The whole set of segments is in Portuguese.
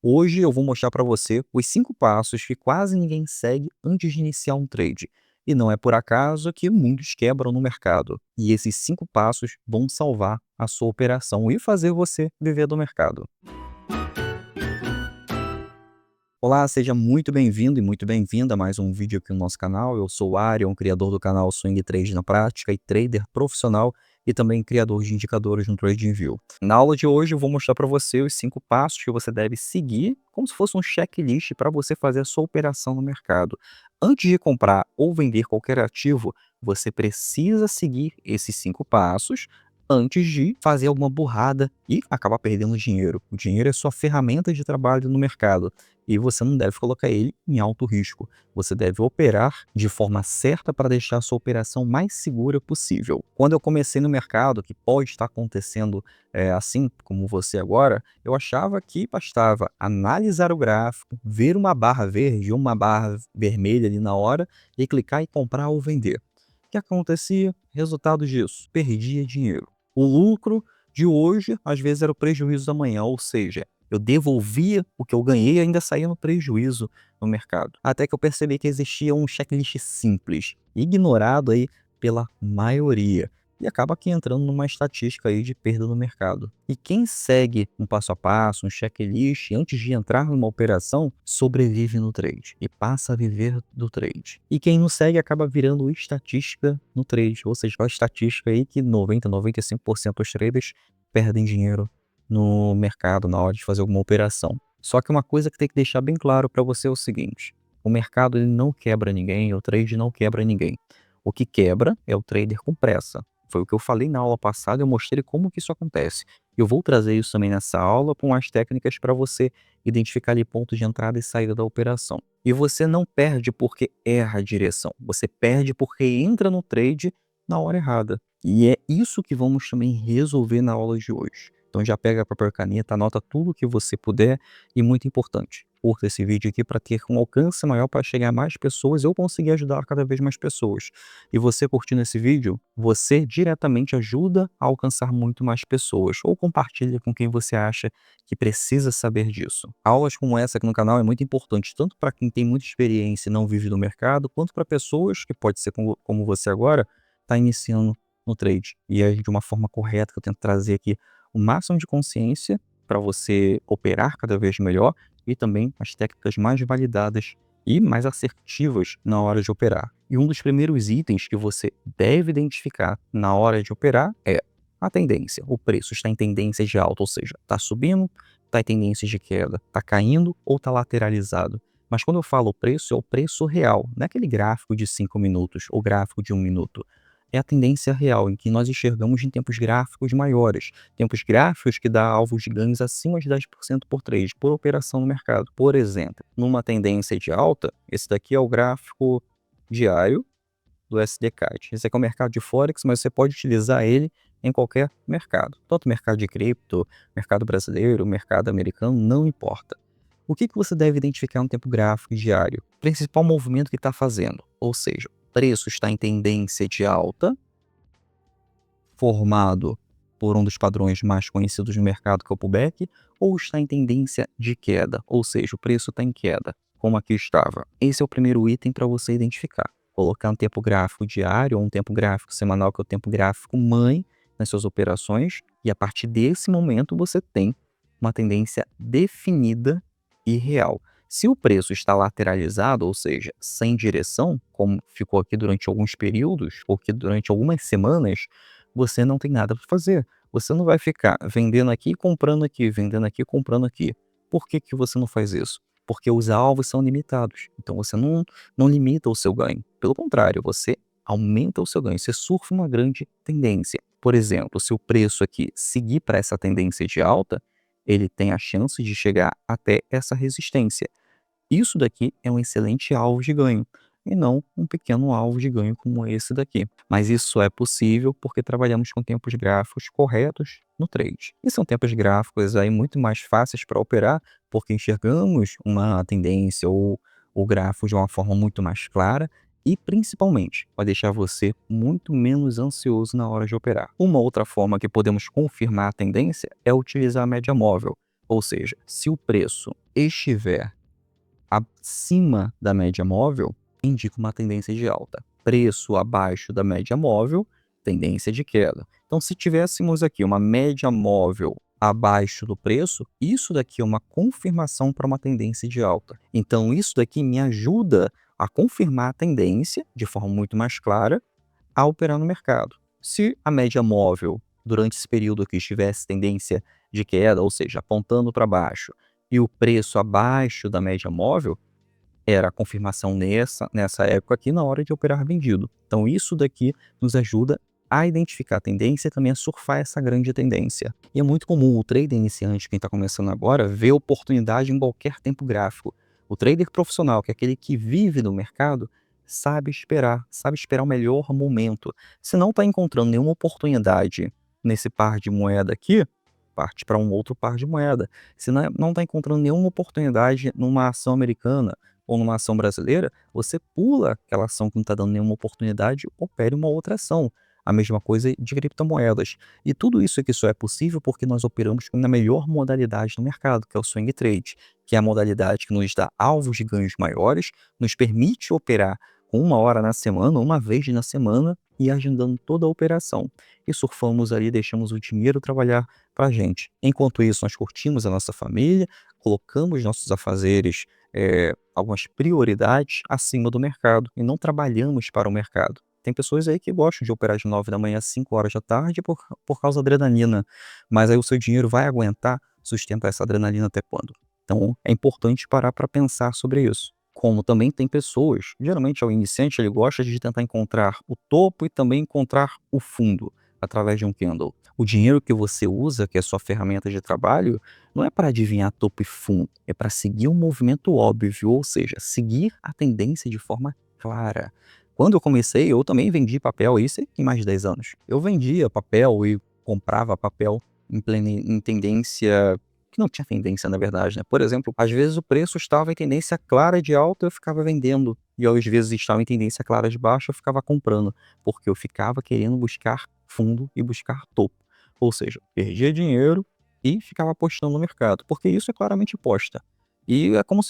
Hoje eu vou mostrar para você os 5 passos que quase ninguém segue antes de iniciar um trade. E não é por acaso que muitos quebram no mercado. E esses 5 passos vão salvar a sua operação e fazer você viver do mercado. Olá, seja muito bem-vindo e muito bem-vinda a mais um vídeo aqui no nosso canal. Eu sou o Arion, criador do canal Swing Trade na Prática e trader profissional e também criador de indicadores no TradingView. Na aula de hoje eu vou mostrar para você os 5 passos que você deve seguir, como se fosse um checklist para você fazer a sua operação no mercado. Antes de comprar ou vender qualquer ativo, você precisa seguir esses 5 passos antes de fazer alguma burrada e acabar perdendo dinheiro. O dinheiro é sua ferramenta de trabalho no mercado e você não deve colocar ele em alto risco. Você deve operar de forma certa para deixar a sua operação mais segura possível. Quando eu comecei no mercado, que pode estar acontecendo assim como você agora, eu achava que bastava analisar o gráfico, ver uma barra verde ou uma barra vermelha ali na hora e clicar em comprar ou vender. O que acontecia? Resultado disso, perdia dinheiro. O lucro de hoje, às vezes, era o prejuízo da manhã, ou seja, eu devolvia o que eu ganhei e ainda saía no prejuízo no mercado. Até que eu percebi que existia um checklist simples, ignorado aí pela maioria. E acaba aqui entrando numa estatística aí de perda no mercado. E quem segue um passo a passo, um checklist, antes de entrar numa operação, sobrevive no trade e passa a viver do trade. E quem não segue acaba virando estatística no trade, ou seja, a estatística aí que 95% dos traders perdem dinheiro no mercado na hora de fazer alguma operação. Só que uma coisa que tem que deixar bem claro para você é o seguinte: o mercado ele não quebra ninguém, o trade não quebra ninguém. O que quebra é o trader com pressa. Foi o que eu falei na aula passada, eu mostrei como que isso acontece. Eu vou trazer isso também nessa aula com as técnicas para você identificar ali pontos de entrada e saída da operação. E você não perde porque erra a direção, você perde porque entra no trade na hora errada. E é isso que vamos também resolver na aula de hoje. Então já pega papel e caneta, anota tudo que você puder e muito importante, curta esse vídeo aqui para ter um alcance maior para chegar a mais pessoas e eu conseguir ajudar cada vez mais pessoas. E você curtindo esse vídeo, você diretamente ajuda a alcançar muito mais pessoas ou compartilha com quem você acha que precisa saber disso. Aulas como essa aqui no canal é muito importante, tanto para quem tem muita experiência e não vive no mercado, quanto para pessoas que pode ser como você agora, está iniciando no trade. E é de uma forma correta que eu tento trazer aqui o máximo de consciência para você operar cada vez melhor e também as técnicas mais validadas e mais assertivas na hora de operar. E um dos primeiros itens que você deve identificar na hora de operar é a tendência. O preço está em tendência de alta, ou seja, está subindo, está em tendência de queda, está caindo ou está lateralizado. Mas quando eu falo preço, é o preço real, não é aquele gráfico de 5 minutos ou gráfico de 1 minuto. É a tendência real, em que nós enxergamos em tempos gráficos maiores. Tempos gráficos que dá alvos de ganhos acima de 10% por trade, por operação no mercado. Por exemplo, numa tendência de alta, esse daqui é o gráfico diário do SDCAD. Esse aqui é o mercado de Forex, mas você pode utilizar ele em qualquer mercado. Tanto mercado de cripto, mercado brasileiro, mercado americano, não importa. O que você deve identificar no tempo gráfico diário? O principal movimento que está fazendo, ou seja, o preço está em tendência de alta, formado por um dos padrões mais conhecidos no mercado, que é o pullback, ou está em tendência de queda, ou seja, o preço está em queda, como aqui estava. Esse é o primeiro item para você identificar. Colocar um tempo gráfico diário ou um tempo gráfico semanal, que é o tempo gráfico mãe nas suas operações, e a partir desse momento você tem uma tendência definida e real. Se o preço está lateralizado, ou seja, sem direção, como ficou aqui durante alguns períodos, ou que durante algumas semanas, você não tem nada para fazer. Você não vai ficar vendendo aqui, comprando aqui, vendendo aqui, comprando aqui. Por que que você não faz isso? Porque os alvos são limitados. Então você não limita o seu ganho. Pelo contrário, você aumenta o seu ganho. Você surfa uma grande tendência. Por exemplo, se o preço aqui seguir para essa tendência de alta, ele tem a chance de chegar até essa resistência. Isso daqui é um excelente alvo de ganho, e não um pequeno alvo de ganho como esse daqui. Mas isso é possível porque trabalhamos com tempos gráficos corretos no trade. E são tempos gráficos aí muito mais fáceis para operar, porque enxergamos uma tendência ou o gráfico de uma forma muito mais clara e, principalmente, vai deixar você muito menos ansioso na hora de operar. Uma outra forma que podemos confirmar a tendência é utilizar a média móvel. Ou seja, se o preço estiver acima da média móvel, indica uma tendência de alta. Preço abaixo da média móvel, tendência de queda. Então, se tivéssemos aqui uma média móvel abaixo do preço, isso daqui é uma confirmação para uma tendência de alta. Então, isso daqui me ajuda a confirmar a tendência de forma muito mais clara a operar no mercado. Se a média móvel durante esse período aqui estivesse tendência de queda, ou seja, apontando para baixo, e o preço abaixo da média móvel, era a confirmação nessa época aqui na hora de operar vendido. Então isso daqui nos ajuda a identificar a tendência e também a surfar essa grande tendência. E é muito comum o trader iniciante, quem está começando agora, ver oportunidade em qualquer tempo gráfico. O trader profissional, que é aquele que vive no mercado, sabe esperar o melhor momento. Se não está encontrando nenhuma oportunidade nesse par de moeda aqui, parte para um outro par de moeda. Se não está encontrando nenhuma oportunidade numa ação americana ou numa ação brasileira, você pula aquela ação que não está dando nenhuma oportunidade, opere uma outra ação. A mesma coisa de criptomoedas. E tudo isso aqui só é possível porque nós operamos na melhor modalidade no mercado, que é o swing trade, que é a modalidade que nos dá alvos de ganhos maiores, nos permite operar com 1 hora na semana, uma vez na semana, e agendando toda a operação. E surfamos ali, deixamos o dinheiro trabalhar para a gente. Enquanto isso, nós curtimos a nossa família, colocamos nossos afazeres, algumas prioridades acima do mercado e não trabalhamos para o mercado. Tem pessoas aí que gostam de operar de 9 da manhã às 5 horas da tarde por causa da adrenalina, mas aí o seu dinheiro vai aguentar sustentar essa adrenalina até quando? Então é importante parar para pensar sobre isso. Como também tem pessoas, geralmente o iniciante ele gosta de tentar encontrar o topo e também encontrar o fundo através de um candle. O dinheiro que você usa, que é sua ferramenta de trabalho, não é para adivinhar topo e fundo, é para seguir um movimento óbvio, ou seja, seguir a tendência de forma clara. Quando eu comecei, eu também vendi papel, isso em mais de 10 anos. Eu vendia papel e comprava papel em tendência que não tinha tendência, na verdade, né? Por exemplo, às vezes o preço estava em tendência clara de alta, eu ficava vendendo. E às vezes estava em tendência clara de baixa, eu ficava comprando. Porque eu ficava querendo buscar fundo e buscar topo. Ou seja, perdia dinheiro e ficava apostando no mercado. Porque isso é claramente aposta. E é como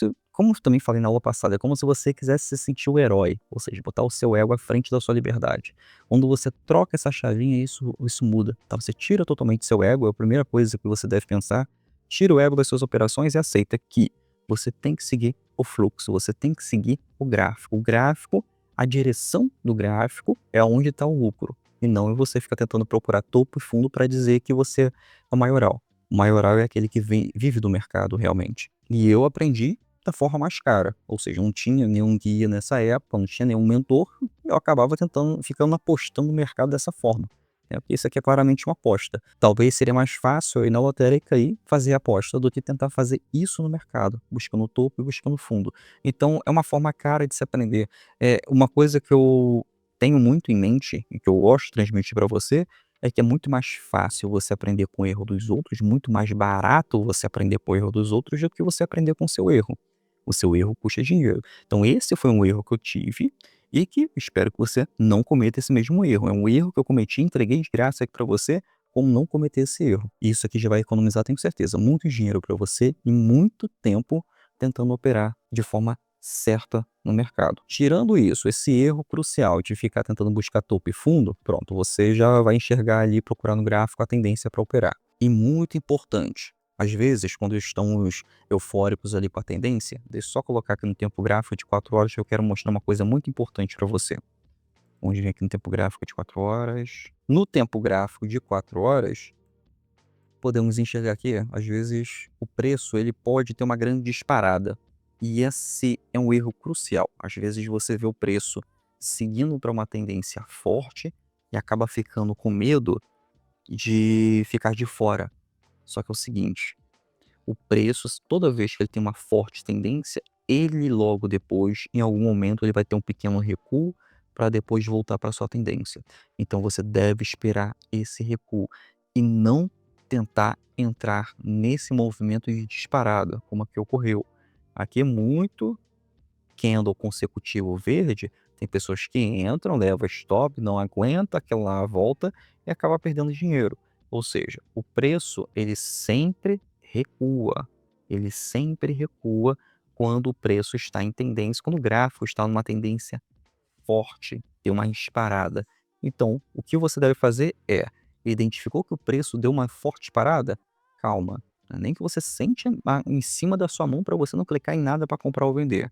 eu também falei na aula passada, é como se você quisesse se sentir o herói. Ou seja, botar o seu ego à frente da sua liberdade. Quando você troca essa chavinha, isso muda. Tá? Você tira totalmente seu ego, é a primeira coisa que você deve pensar. Tira o ego das suas operações e aceita que você tem que seguir o fluxo, você tem que seguir o gráfico. O gráfico, a direção do gráfico é onde está o lucro. E não você fica tentando procurar topo e fundo para dizer que você é o maioral. O maioral é aquele que vive do mercado realmente. E eu aprendi da forma mais cara. Ou seja, não tinha nenhum guia nessa época, não tinha nenhum mentor. Eu acabava ficando apostando no mercado dessa forma. Porque isso aqui é claramente uma aposta. Talvez seria mais fácil eu ir na lotérica e fazer a aposta do que tentar fazer isso no mercado, buscando o topo e buscando fundo. Então, é uma forma cara de se aprender. Uma coisa que eu tenho muito em mente e que eu gosto de transmitir para você é que é muito mais fácil você aprender com o erro dos outros, muito mais barato você aprender com o erro dos outros do que você aprender com o seu erro. O seu erro custa dinheiro. Então, esse foi um erro que eu tive e que espero que você não cometa esse mesmo erro. É um erro que eu cometi, entreguei de graça aqui para você, como não cometer esse erro. Isso aqui já vai economizar, tenho certeza, muito dinheiro para você e muito tempo tentando operar de forma certa no mercado. Tirando isso, esse erro crucial de ficar tentando buscar topo e fundo, pronto, você já vai enxergar ali, procurar no gráfico a tendência para operar. E muito importante, às vezes, quando estamos eufóricos ali com a tendência, deixa eu só colocar aqui no tempo gráfico de 4 horas que eu quero mostrar uma coisa muito importante para você. Vamos vir aqui no tempo gráfico de 4 horas. No tempo gráfico de 4 horas, podemos enxergar aqui, às vezes, o preço ele pode ter uma grande disparada. E esse é um erro crucial. Às vezes você vê o preço seguindo para uma tendência forte e acaba ficando com medo de ficar de fora. Só que é o seguinte, o preço, toda vez que ele tem uma forte tendência, ele logo depois, em algum momento, ele vai ter um pequeno recuo para depois voltar para sua tendência. Então você deve esperar esse recuo e não tentar entrar nesse movimento de disparada, como aqui ocorreu. Aqui é muito candle consecutivo verde, tem pessoas que entram, levam stop, não aguenta aquela volta e acaba perdendo dinheiro. Ou seja, o preço ele sempre recua. Ele sempre recua quando o preço está em tendência, quando o gráfico está numa tendência forte, deu uma disparada. Então, o que você deve fazer é, identificou que o preço deu uma forte parada? Calma, não é nem que você sente em cima da sua mão para você não clicar em nada para comprar ou vender.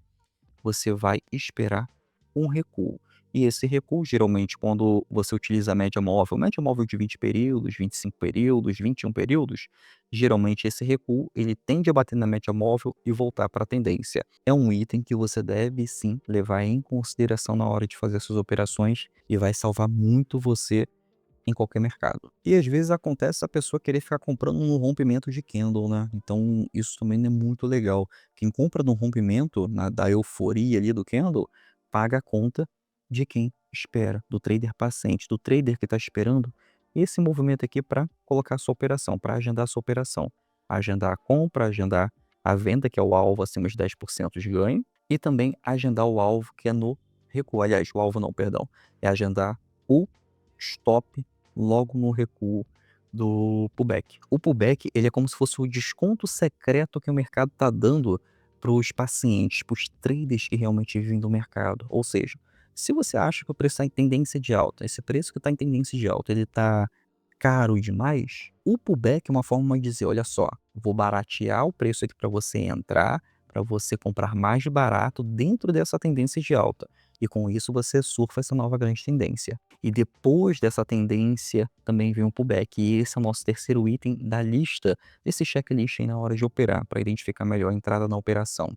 Você vai esperar um recuo. E esse recuo, geralmente, quando você utiliza a média móvel de 20 períodos, 25 períodos, 21 períodos, geralmente esse recuo ele tende a bater na média móvel e voltar para a tendência. É um item que você deve sim levar em consideração na hora de fazer suas operações e vai salvar muito você em qualquer mercado. E às vezes acontece a pessoa querer ficar comprando no rompimento de candle, né? Então isso também não é muito legal. Quem compra no rompimento, da euforia ali do candle, paga a conta de quem espera, do trader paciente, do trader que está esperando esse movimento aqui para colocar sua operação, para agendar sua operação. Agendar a compra, agendar a venda, que é o alvo acima de 10% de ganho, e também agendar o alvo que é no recuo. Aliás, o alvo não, perdão. É agendar o stop logo no recuo do pullback. O pullback, ele é como se fosse o desconto secreto que o mercado está dando para os pacientes, para os traders que realmente vivem do mercado. Ou seja, se você acha que o preço está em tendência de alta, esse preço que está em tendência de alta, ele está caro demais, o pullback é uma forma de dizer, olha só, vou baratear o preço aqui para você entrar, para você comprar mais barato dentro dessa tendência de alta. E com isso você surfa essa nova grande tendência. E depois dessa tendência também vem um pullback. E esse é o nosso terceiro item da lista, desse checklist aí na hora de operar, para identificar melhor a entrada na operação.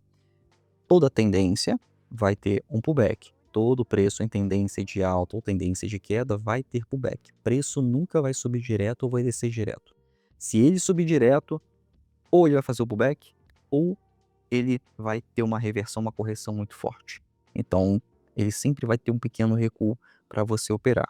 Toda tendência vai ter um pullback. Todo preço em tendência de alta ou tendência de queda vai ter pullback. Preço nunca vai subir direto ou vai descer direto. Se ele subir direto, ou ele vai fazer o pullback, ou ele vai ter uma reversão, uma correção muito forte. Então, ele sempre vai ter um pequeno recuo para você operar.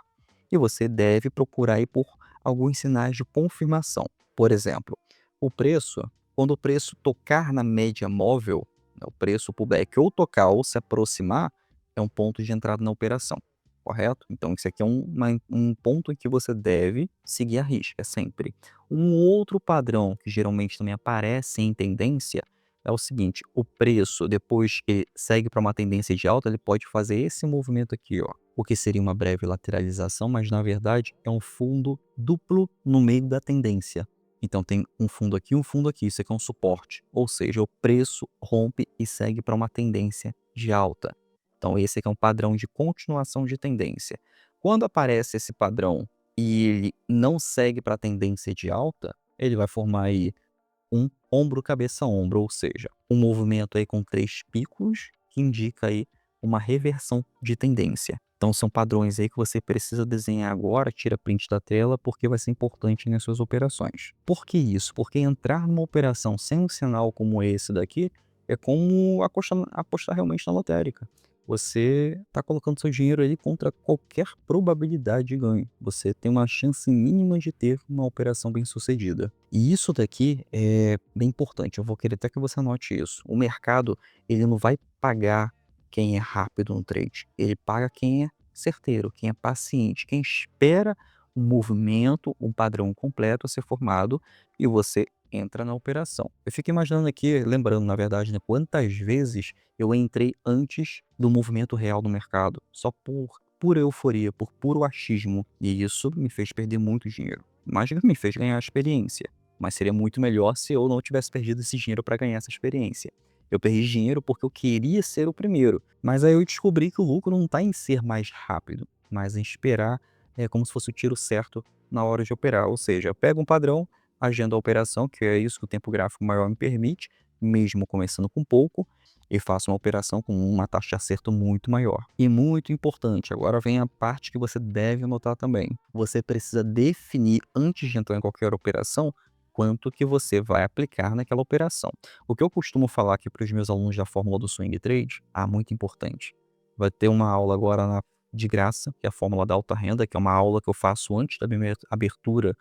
E você deve procurar aí por alguns sinais de confirmação. Por exemplo, o preço, quando o preço tocar na média móvel, né, o preço pullback ou tocar ou se aproximar, é um ponto de entrada na operação, correto? Então, isso aqui é um ponto em que você deve seguir a risca sempre. Um outro padrão que geralmente também aparece em tendência é o seguinte, o preço depois que segue para uma tendência de alta, ele pode fazer esse movimento aqui, ó, o que seria uma breve lateralização, mas na verdade é um fundo duplo no meio da tendência. Então tem um fundo aqui, isso aqui é um suporte, ou seja, o preço rompe e segue para uma tendência de alta. Então esse aqui é um padrão de continuação de tendência. Quando aparece esse padrão e ele não segue para a tendência de alta, ele vai formar aí um ombro, cabeça, ombro, ou seja, um movimento aí com 3 picos que indica aí uma reversão de tendência. Então são padrões aí que você precisa desenhar agora, tira print da tela, porque vai ser importante nas suas operações. Por que isso? Porque entrar numa operação sem um sinal como esse daqui é como apostar realmente na lotérica. Você está colocando seu dinheiro ali contra qualquer probabilidade de ganho. Você tem uma chance mínima de ter uma operação bem-sucedida. E isso daqui é bem importante, eu vou querer até que você anote isso. O mercado, ele não vai pagar quem é rápido no trade, ele paga quem é certeiro, quem é paciente, quem espera um movimento, um padrão completo a ser formado e você entra na operação. Eu fico imaginando aqui, lembrando na verdade, né, quantas vezes eu entrei antes do movimento real do mercado, só por pura euforia, por puro achismo, e isso me fez perder muito dinheiro, mas me fez ganhar experiência. Mas seria muito melhor se eu não tivesse perdido esse dinheiro para ganhar essa experiência. Eu perdi dinheiro porque eu queria ser o primeiro, mas aí eu descobri que o lucro não está em ser mais rápido, mas em esperar como se fosse o tiro certo na hora de operar. Ou seja, eu pego um padrão, agendo a operação, que é isso que o tempo gráfico maior me permite, mesmo começando com pouco, e faço uma operação com uma taxa de acerto muito maior. E muito importante, agora vem a parte que você deve anotar também. Você precisa definir, antes de entrar em qualquer operação, quanto que você vai aplicar naquela operação. O que eu costumo falar aqui para os meus alunos da fórmula do swing trade, muito importante. Vai ter uma aula agora de graça, que é a fórmula da alta renda, que é uma aula que eu faço antes da minha abertura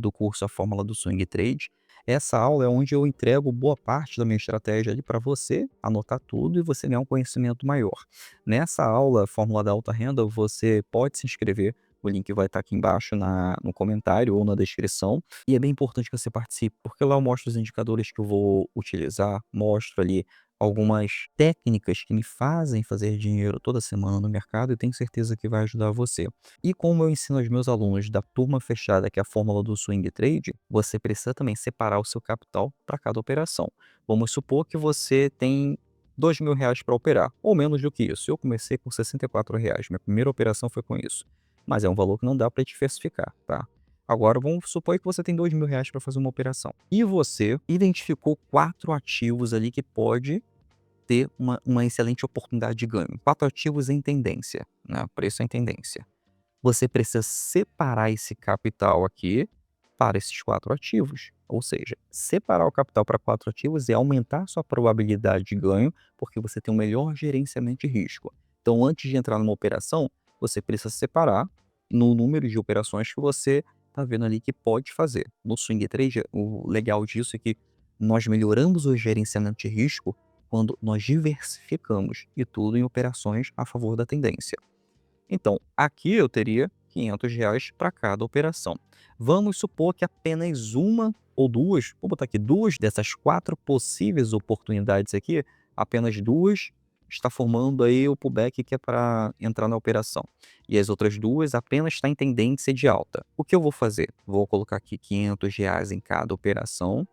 do curso A Fórmula do Swing Trade. Essa aula é onde eu entrego boa parte da minha estratégia ali para você anotar tudo e você ganhar um conhecimento maior. Nessa aula, Fórmula da Alta Renda, você pode se inscrever O link vai estar aqui embaixo no comentário ou na descrição. E é bem importante que você participe, porque lá eu mostro os indicadores que eu vou utilizar, mostro ali algumas técnicas que me fazem fazer dinheiro toda semana no mercado e tenho certeza que vai ajudar você. E como eu ensino aos meus alunos da turma fechada, que é a fórmula do swing trade, você precisa também separar o seu capital para cada operação. Vamos supor que você tem R$ 2.000 para operar, ou menos do que isso. Eu comecei com R$ 64, minha primeira operação foi com isso. Mas é um valor que não dá para diversificar, tá? Agora vamos supor que você tem R$ 2.000 para fazer uma operação. E você identificou 4 ativos ali que pode ter uma excelente oportunidade de ganho. 4 ativos em tendência, né? Preço em tendência. Você precisa separar esse capital aqui para esses 4 ativos. Ou seja, separar o capital para 4 ativos é aumentar a sua probabilidade de ganho, porque você tem um melhor gerenciamento de risco. Então, antes de entrar numa operação, você precisa separar no número de operações que você está vendo ali que pode fazer. No swing trade, o legal disso é que nós melhoramos o gerenciamento de risco quando nós diversificamos, e tudo em operações a favor da tendência. Então, aqui eu teria R$ 500 para cada operação. Vamos supor que apenas uma ou duas, vou botar aqui duas dessas 4 possíveis oportunidades aqui, apenas duas está formando aí o pullback que é para entrar na operação. E as outras duas apenas está em tendência de alta. O que eu vou fazer? Vou colocar aqui R$ 500 em cada operação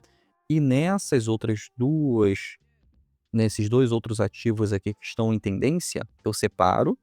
e nessas outras duas, nesses dois outros ativos aqui que estão em tendência, eu separo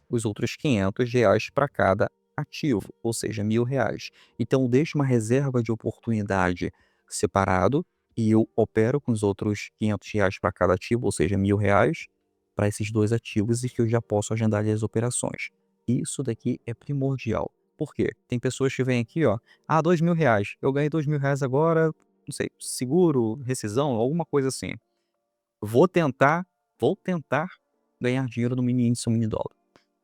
os outros R$ 500 para cada ativo, ou seja, R$ 1.000. Então, eu deixo uma reserva de oportunidade separado e eu opero com os outros R$ 500 para cada ativo, ou seja, R$ 1.000, para esses 2 ativos e que eu já posso agendar ali as operações. Isso daqui é primordial. Por quê? Tem pessoas que vêm aqui, ó, R$ 2.000, eu ganhei R$ 2.000 agora, não sei, seguro, rescisão, alguma coisa assim. Vou tentar, vou tentar ganhar dinheiro no mini índice ou mini dólar,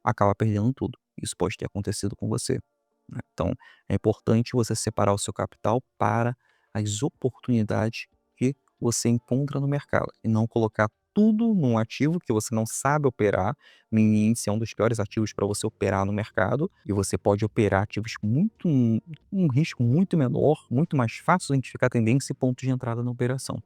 acaba perdendo tudo. Isso pode ter acontecido com você, né. Então, é importante você separar o seu capital para as oportunidades que você encontra no mercado e não colocar tudo num ativo que você não sabe operar. Mini índice é um dos piores ativos para você operar no mercado e você pode operar ativos muito um risco muito menor, muito mais fácil de identificar tendência e ponto de entrada na operação.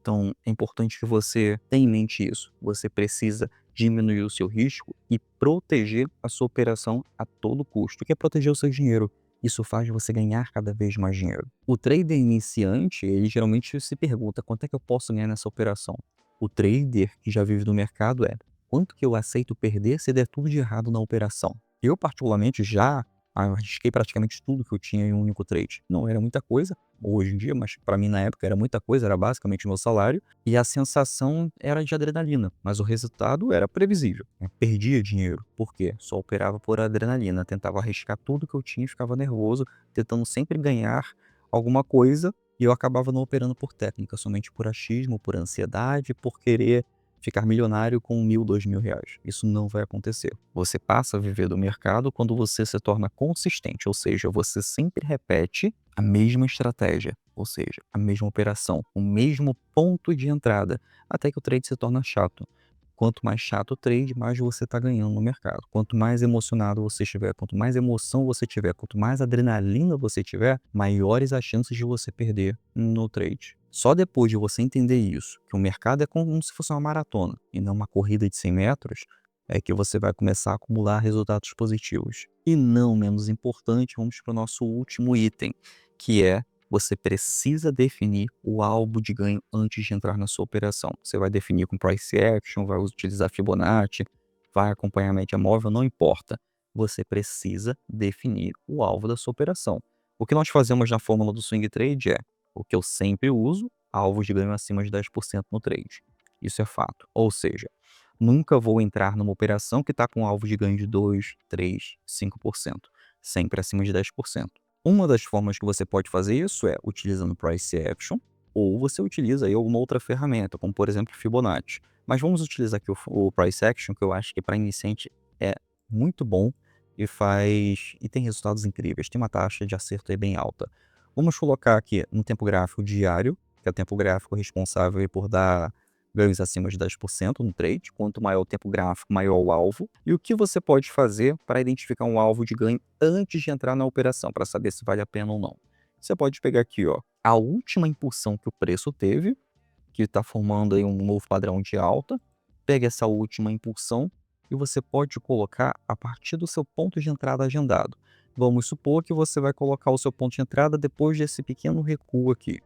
Então, é importante que você tenha em mente isso. Você precisa diminuir o seu risco e proteger a sua operação a todo custo. O que é proteger o seu dinheiro? Isso faz você ganhar cada vez mais dinheiro. O trader iniciante, ele geralmente se pergunta quanto é que eu posso ganhar nessa operação. O trader que já vive no mercado é quanto que eu aceito perder se der tudo de errado na operação. Eu, particularmente, já arrisquei praticamente tudo que eu tinha em um único trade. Não era muita coisa, hoje em dia, mas para mim na época era muita coisa, era basicamente o meu salário, e a sensação era de adrenalina, mas o resultado era previsível, né? Perdia dinheiro, por quê? Só operava por adrenalina, tentava arriscar tudo que eu tinha e ficava nervoso, tentando sempre ganhar alguma coisa, e eu acabava não operando por técnica, somente por achismo, por ansiedade, por querer ficar milionário com R$ 1.000, R$ 2.000. Isso não vai acontecer. Você passa a viver do mercado quando você se torna consistente, ou seja, você sempre repete a mesma estratégia, ou seja, a mesma operação, o mesmo ponto de entrada, até que o trade se torna chato. Quanto mais chato o trade, mais você está ganhando no mercado. Quanto mais emocionado você estiver, quanto mais emoção você tiver, quanto mais adrenalina você tiver, maiores as chances de você perder no trade. Só depois de você entender isso, que o mercado é como se fosse uma maratona e não uma corrida de 100 metros, é que você vai começar a acumular resultados positivos. E não menos importante, vamos para o nosso último item, que é você precisa definir o alvo de ganho antes de entrar na sua operação. Você vai definir com price action, vai utilizar Fibonacci, vai acompanhar a média móvel, não importa. Você precisa definir o alvo da sua operação. O que nós fazemos na fórmula do swing trade é o que eu sempre uso, alvos de ganho acima de 10% no trade. Isso é fato. Ou seja, nunca vou entrar numa operação que está com alvo de ganho de 2, 3, 5%. Sempre acima de 10%. Uma das formas que você pode fazer isso é utilizando Price Action, ou você utiliza aí alguma outra ferramenta, como por exemplo Fibonacci. Mas vamos utilizar aqui o Price Action, que eu acho que para iniciante é muito bom e tem resultados incríveis. Tem uma taxa de acerto aí bem alta. Vamos colocar aqui no tempo gráfico diário, que é o tempo gráfico responsável aí por dar ganhos acima de 10% no trade. Quanto maior o tempo gráfico, maior o alvo. E o que você pode fazer para identificar um alvo de ganho antes de entrar na operação, para saber se vale a pena ou não? Você pode pegar aqui, ó, a última impulsão que o preço teve, que está formando aí um novo padrão de alta. Pega essa última impulsão e você pode colocar a partir do seu ponto de entrada agendado. Vamos supor que você vai colocar o seu ponto de entrada depois desse pequeno recuo aqui.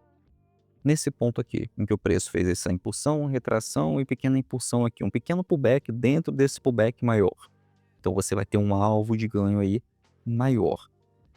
Nesse ponto aqui, em que o preço fez essa impulsão, retração e pequena impulsão aqui, um pequeno pullback dentro desse pullback maior. Então você vai ter um alvo de ganho aí maior.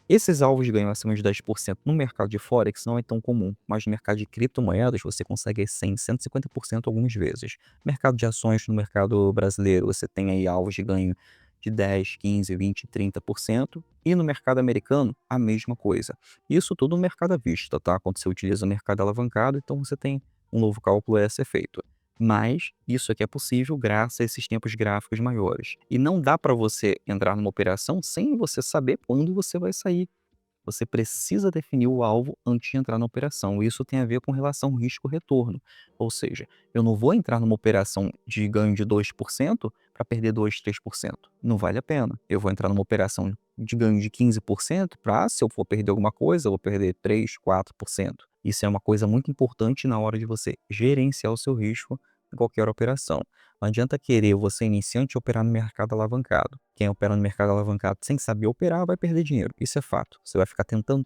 Esses alvos de ganho acima de 10% no mercado de Forex não é tão comum, mas no mercado de criptomoedas você consegue 100, 150% algumas vezes. Mercado de ações no mercado brasileiro você tem aí alvos de ganho de 10, 15, 20, 30%. E no mercado americano, a mesma coisa. Isso tudo no mercado à vista, tá? Quando você utiliza o mercado alavancado, então você tem um novo cálculo a ser feito. Mas isso aqui é possível graças a esses tempos gráficos maiores. E não dá para você entrar numa operação sem você saber quando você vai sair. Você precisa definir o alvo antes de entrar na operação. Isso tem a ver com relação risco-retorno. Ou seja, eu não vou entrar numa operação de ganho de 2% para perder 2, 3%. Não vale a pena. Eu vou entrar numa operação de ganho de 15% para, se eu for perder alguma coisa, eu vou perder 3, 4%. Isso é uma coisa muito importante na hora de você gerenciar o seu risco em qualquer operação. Não adianta querer você iniciante operar no mercado alavancado. Quem opera no mercado alavancado sem saber operar vai perder dinheiro. Isso é fato. Você vai ficar tentando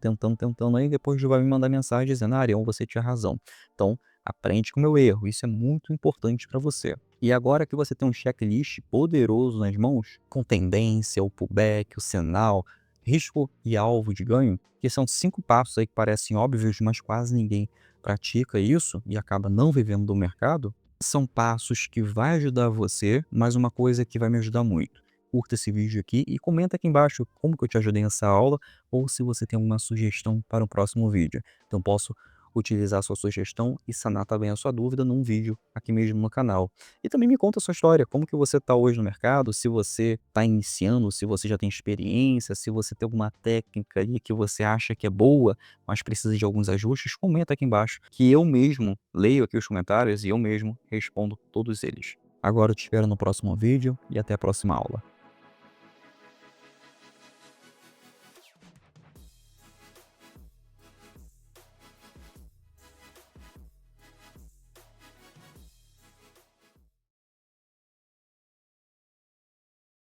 aí, depois vai me mandar mensagem dizendo, Ariel, você tinha razão. Então, aprende com o meu erro. Isso é muito importante para você. E agora que você tem um checklist poderoso nas mãos, com tendência, o pullback, o sinal, risco e alvo de ganho, que são 5 passos aí que parecem óbvios, mas quase ninguém pratica isso e acaba não vivendo do mercado, são passos que vai ajudar você, mas uma coisa que vai me ajudar muito. Curta esse vídeo aqui e comenta aqui embaixo como que eu te ajudei nessa aula ou se você tem alguma sugestão para o próximo vídeo. Então posso utilizar a sua sugestão e sanar também a sua dúvida num vídeo aqui mesmo no canal. E também me conta a sua história, como que você está hoje no mercado, se você está iniciando, se você já tem experiência, se você tem alguma técnica aí que você acha que é boa, mas precisa de alguns ajustes, comenta aqui embaixo, que eu mesmo leio aqui os comentários e eu mesmo respondo todos eles. Agora eu te espero no próximo vídeo e até a próxima aula.